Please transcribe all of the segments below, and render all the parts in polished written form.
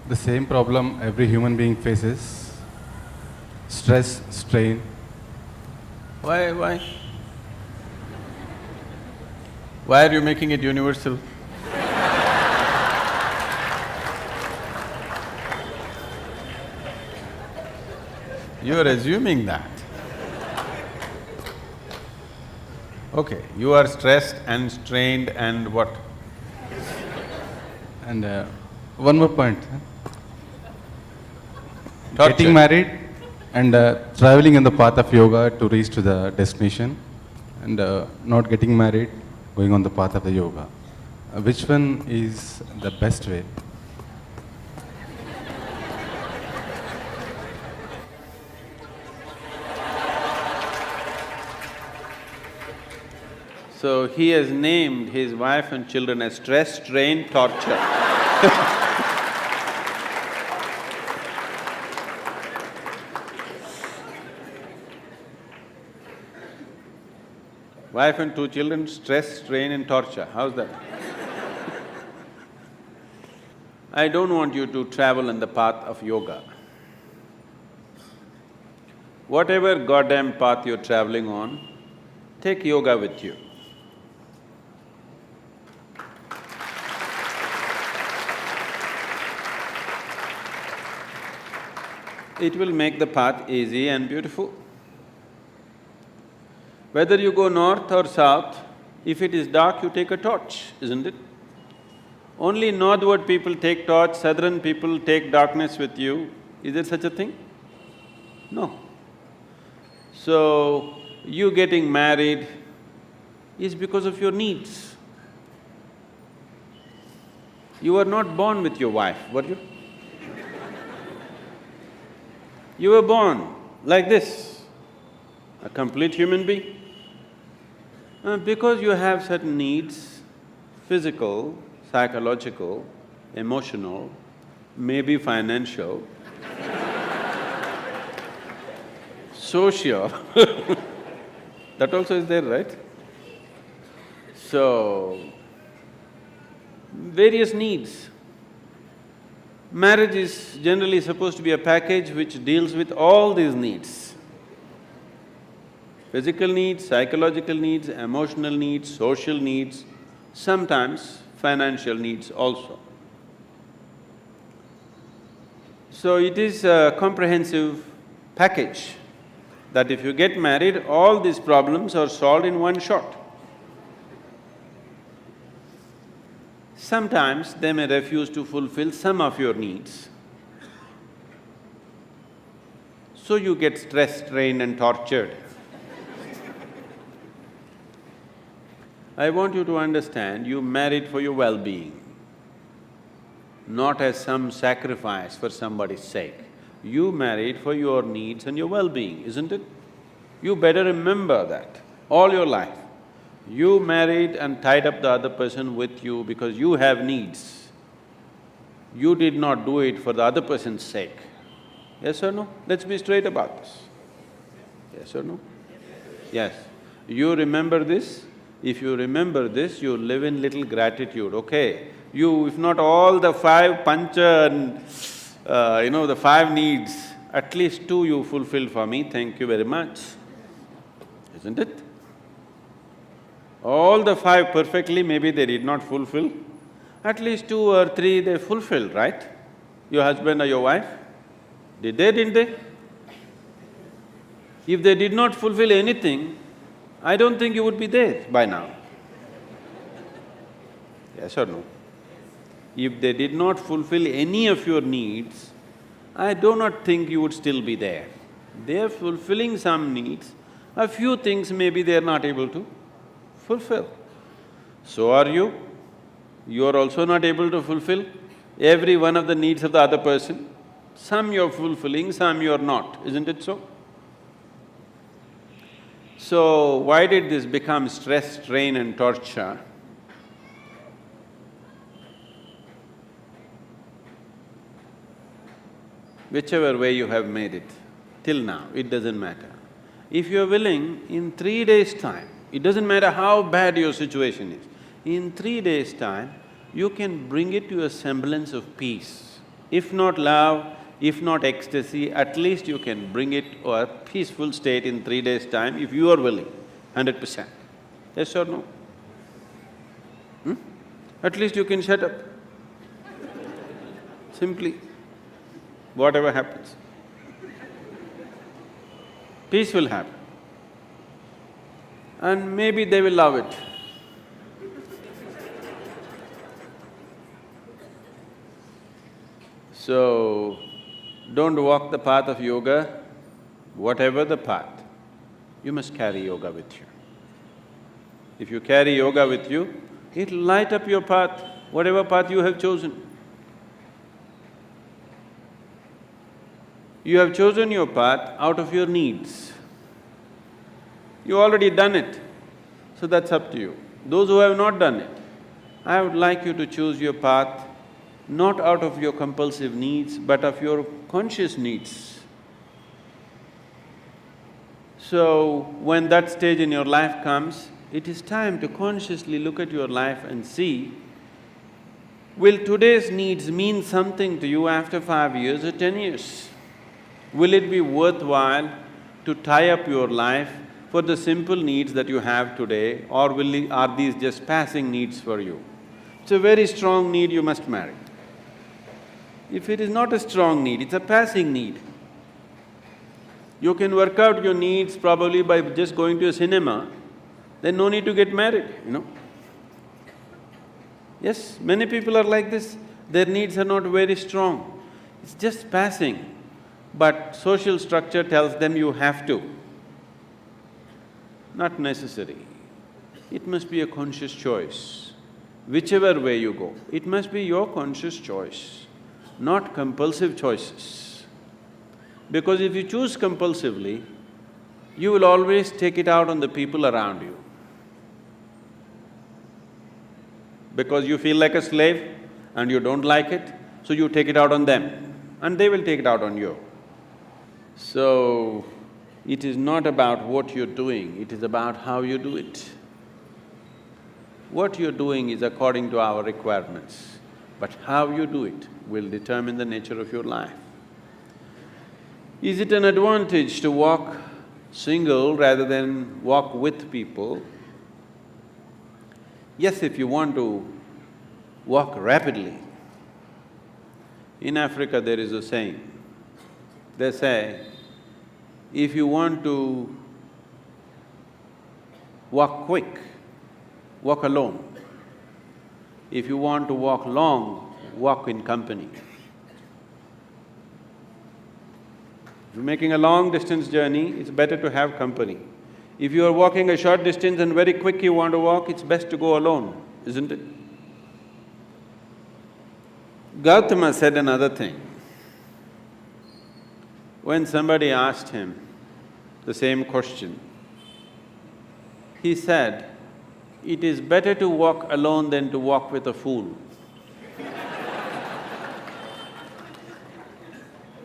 The same problem every human being faces: stress, strain. Why? Why are you making it universal? You are assuming that. Okay, you are stressed and strained and what? And one more point. Torture. Getting married and traveling in the path of yoga to reach to the destination, and not getting married, going on the path of the yoga. Which one is the best way? So he has named his wife and children as stress, strain, torture. Wife and 2 children, stress, strain and torture, how's that? I don't want you to travel on the path of yoga. Whatever goddamn path you're traveling on, take yoga with you. It will make the path easy and beautiful. Whether you go north or south, if it is dark, you take a torch, isn't it? Only northward people take torch, southern people take darkness with you. Is there such a thing? No. So, you getting married is because of your needs. You were not born with your wife, were you? You were born like this, a complete human being. Because you have certain needs, physical, psychological, emotional, maybe financial, social, that also is there, right? So, various needs. Marriage is generally supposed to be a package which deals with all these needs. Physical needs, psychological needs, emotional needs, social needs, sometimes financial needs also. So it is a comprehensive package that if you get married, all these problems are solved in one shot. Sometimes they may refuse to fulfill some of your needs. So you get stressed, strained and tortured. I want you to understand, you married for your well-being, not as some sacrifice for somebody's sake. You married for your needs and your well-being, isn't it? You better remember that all your life. You married and tied up the other person with you because you have needs. You did not do it for the other person's sake. Yes or no? Let's be straight about this. Yes or no? Yes. You remember this? If you remember this, you live in little gratitude, okay? You… if not all the 5 pancha and the 5 needs, at least 2 you fulfilled for me, thank you very much, isn't it? All the 5 perfectly, maybe they did not fulfill, at least 2 or 3 they fulfilled, right? Your husband or your wife? Did they, didn't they? If they did not fulfill anything, I don't think you would be there by now. Yes or no? If they did not fulfill any of your needs, I do not think you would still be there. They are fulfilling some needs, a few things maybe they are not able to fulfill. So are you. You are also not able to fulfill every one of the needs of the other person. Some you're fulfilling, some you're not, isn't it so? So, why did this become stress, strain and torture? Whichever way you have made it, till now, it doesn't matter. If you're willing, in 3 days' time, it doesn't matter how bad your situation is, in 3 days' time, you can bring it to a semblance of peace. If not love, if not ecstasy, at least you can bring it to a peaceful state in 3 days' time if you are willing, 100%. Yes or no? At least you can shut up. Simply, whatever happens. Peace will happen. And maybe they will love it. So, don't walk the path of yoga, whatever the path, you must carry yoga with you. If you carry yoga with you, it'll light up your path, whatever path you have chosen. You have chosen your path out of your needs. You already done it, so that's up to you. Those who have not done it, I would like you to choose your path not out of your compulsive needs, but of your conscious needs. So, when that stage in your life comes, it is time to consciously look at your life and see, will today's needs mean something to you after 5 years or 10 years? Will it be worthwhile to tie up your life for the simple needs that you have today, or are these just passing needs for you? It's a very strong need, you must marry. If it is not a strong need, it's a passing need. You can work out your needs probably by just going to a cinema, then no need to get married, you know. Yes, many people are like this, their needs are not very strong, it's just passing. But social structure tells them you have to. Not necessary. It must be a conscious choice. Whichever way you go, it must be your conscious choice, not compulsive choices. Because if you choose compulsively, you will always take it out on the people around you. Because you feel like a slave and you don't like it, so you take it out on them and they will take it out on you. So, it is not about what you're doing, it is about how you do it. What you're doing is according to our requirements, but how you do it will determine the nature of your life. Is it an advantage to walk single rather than walk with people? Yes, if you want to walk rapidly. In Africa there is a saying, they say, if you want to walk quick, walk alone. If you want to walk long, walk in company. If you're making a long distance journey, it's better to have company. If you are walking a short distance and very quick you want to walk, it's best to go alone, isn't it? Gautama said another thing. When somebody asked him the same question, he said, "It is better to walk alone than to walk with a fool."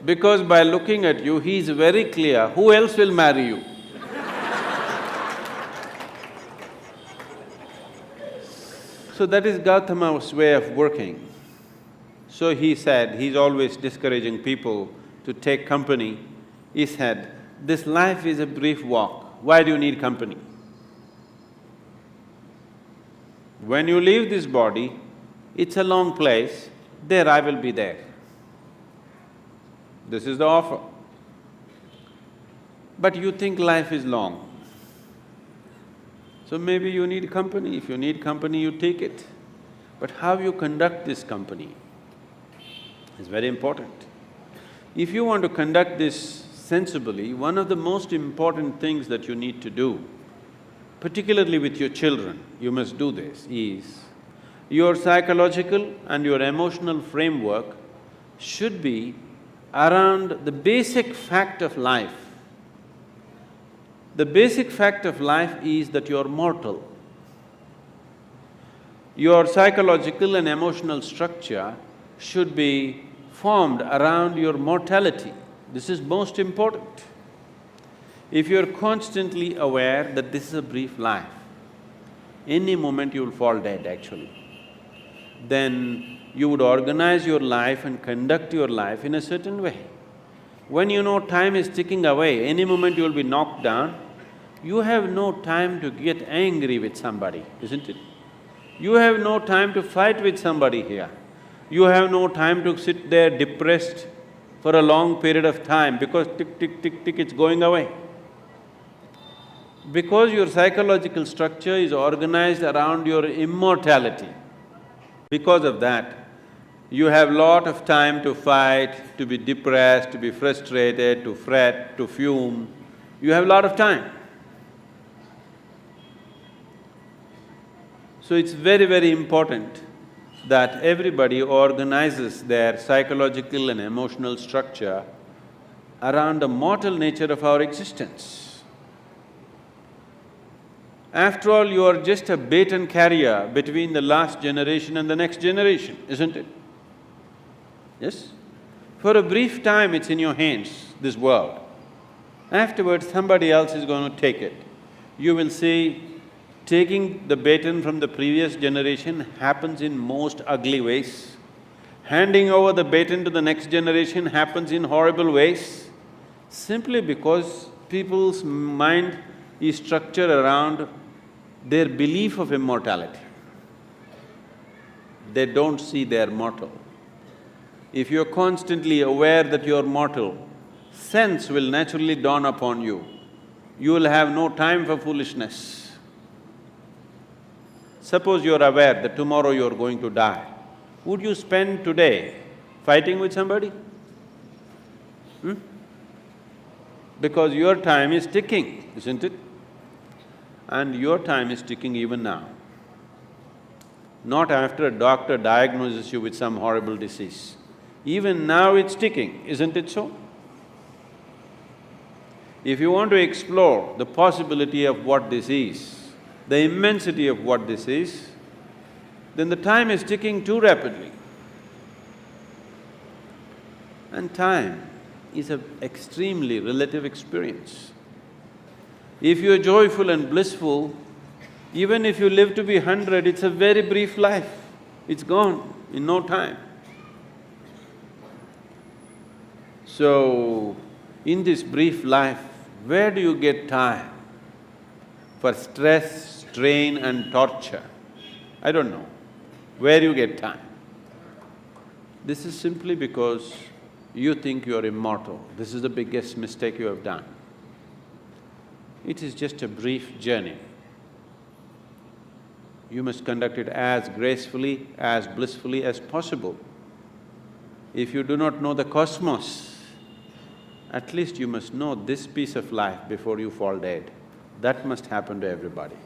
Because by looking at you, he is very clear, who else will marry you? So that is Gautama's way of working. So he said, he's always discouraging people to take company. He said, this life is a brief walk, why do you need company? When you leave this body, it's a long place, there I will be there. This is the offer. But you think life is long. So maybe you need company. If you need company, you take it. But how you conduct this company is very important. If you want to conduct this sensibly, one of the most important things that you need to do, particularly with your children, you must do this, is your psychological and your emotional framework should be around the basic fact of life. The basic fact of life is that you're mortal. Your psychological and emotional structure should be formed around your mortality. This is most important. If you're constantly aware that this is a brief life, any moment you'll fall dead actually. then you would organize your life and conduct your life in a certain way. When you know time is ticking away, any moment you will be knocked down, you have no time to get angry with somebody, isn't it? You have no time to fight with somebody here. You have no time to sit there depressed for a long period of time because tick, tick, tick, tick, it's going away. Because your psychological structure is organized around your immortality, because of that, you have lot of time to fight, to be depressed, to be frustrated, to fret, to fume. You have lot of time. So it's very, very important that everybody organizes their psychological and emotional structure around the mortal nature of our existence. After all, you are just a baton carrier between the last generation and the next generation, isn't it? Yes? For a brief time it's in your hands, this world. Afterwards, somebody else is going to take it. You will see taking the baton from the previous generation happens in most ugly ways. Handing over the baton to the next generation happens in horrible ways, simply because people's mind is structured around their belief of immortality. They don't see they're mortal. If you're constantly aware that you're mortal, sense will naturally dawn upon you. You will have no time for foolishness. Suppose you're aware that tomorrow you're going to die, would you spend today fighting with somebody? Because your time is ticking, isn't it? And your time is ticking even now. Not after a doctor diagnoses you with some horrible disease. Even now it's ticking, isn't it so? If you want to explore the possibility of what this is, the immensity of what this is, then the time is ticking too rapidly. And time is an extremely relative experience. If you're joyful and blissful, even if you live to be 100, it's a very brief life. It's gone in no time. So, in this brief life, where do you get time for stress, strain and torture? I don't know. Where you get time? This is simply because you think you're immortal. This is the biggest mistake you have done. It is just a brief journey. You must conduct it as gracefully, as blissfully as possible. If you do not know the cosmos, at least you must know this piece of life before you fall dead. That must happen to everybody.